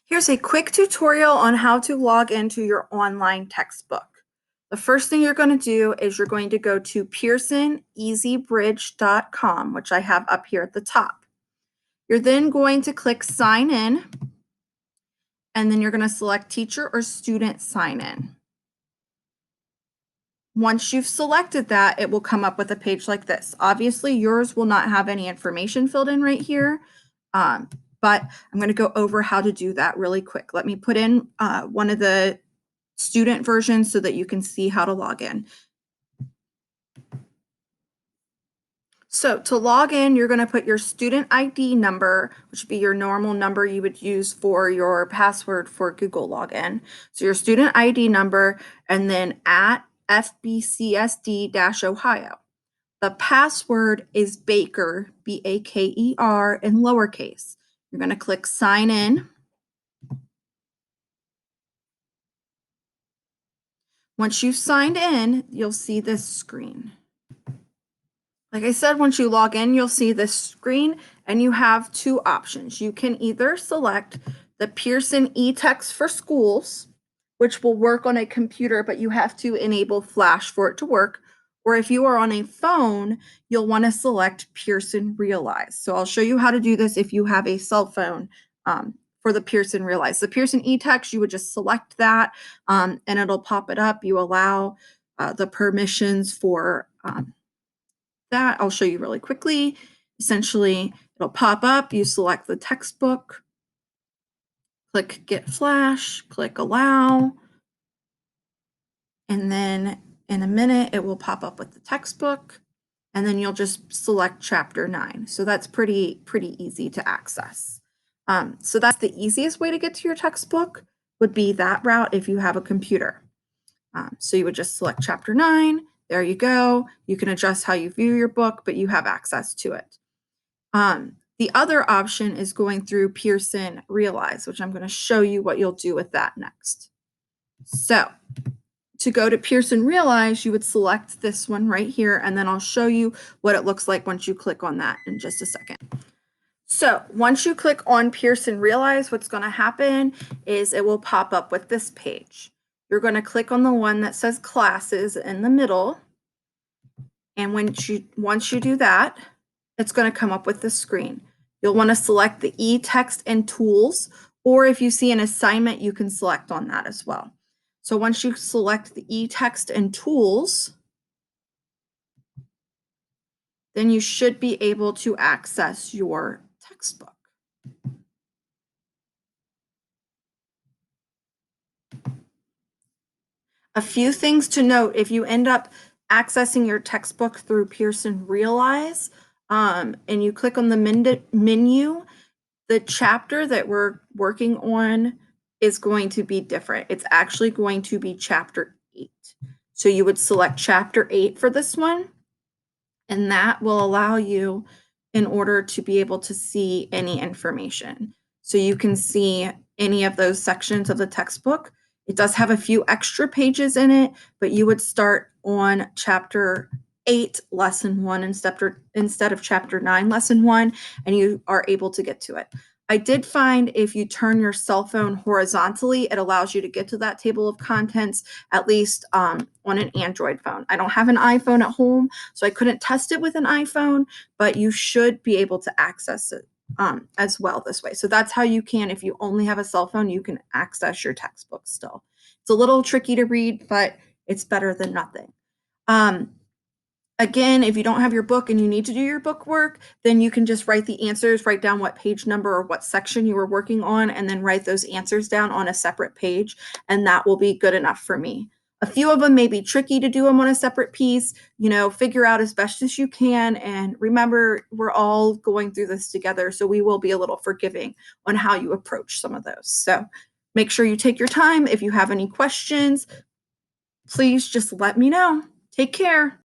Here's a quick tutorial on how to log into your online textbook. The first thing you're going to do is you're going to go to pearsoneasybridge.com, which I have up here at the top. You're then going to click sign in, and then you're going to select teacher or student sign in. Once you've selected that, it will come up with a page like this. Obviously, yours will not have any information filled in right here, but I'm going to go over how to do that really quick. Let me put in one of the student versions so that you can see how to log in. So to log in, you're going to put your student ID number, which would be your normal number you would use for your password for Google login. So your student ID number, and then at FBCSD-Ohio. The password is Baker, B-A-K-E-R, in lowercase. You're going to click sign in. Once you've signed in, you'll see this screen. Like I said, once you log in, you'll see this screen and you have two options. You can either select the Pearson eText for Schools, which will work on a computer, but you have to enable Flash for it to work. Or if you are on a phone, you'll want to select Pearson Realize. So I'll show you how to do this if you have a cell phone for the Pearson Realize. The Pearson eText, you would just select that and it'll pop it up. You allow the permissions for that. I'll show you really quickly. Essentially, it'll pop up. You select the textbook, click Get Flash, click Allow, and then in a minute, it will pop up with the textbook, and then you'll just select Chapter 9. So that's pretty easy to access. So that's the easiest way to get to your textbook, would be that route if you have a computer. So you would just select Chapter 9. There you go. You can adjust how you view your book, but you have access to it. The other option is going through Pearson Realize, which I'm going to show you what you'll do with that next. So to go to Pearson Realize, you would select this one right here, and then I'll show you what it looks like once you click on that in just a second. So once you click on Pearson Realize, what's going to happen is it will pop up with this page. You're going to click on the one that says Classes in the middle. And once you do that, it's going to come up with this screen. You'll want to select the eText and Tools, or if you see an assignment, you can select on that as well. So once you select the eText and Tools, then you should be able to access your textbook. A few things to note: if you end up accessing your textbook through Pearson Realize and you click on the menu, the chapter that we're working on is going to be different. It's actually going to be Chapter 8. So you would select Chapter 8 for this one, and that will allow you in order to be able to see any information. So you can see any of those sections of the textbook. It does have a few extra pages in it, but you would start on Chapter 8, Lesson 1 instead of Chapter 9, Lesson 1, and you are able to get to it. I did find if you turn your cell phone horizontally, it allows you to get to that table of contents, at least on an Android phone. I don't have an iPhone at home, so I couldn't test it with an iPhone, but you should be able to access it as well this way. So that's how you can, if you only have a cell phone, you can access your textbook still. It's a little tricky to read, but it's better than nothing. Again, if you don't have your book and you need to do your book work, then you can just write the answers, write down what page number or what section you were working on, and then write those answers down on a separate page, and that will be good enough for me. A few of them may be tricky to do them on a separate piece, figure out as best as you can, and remember, we're all going through this together, so we will be a little forgiving on how you approach some of those. So make sure you take your time. If you have any questions, please just let me know. Take care.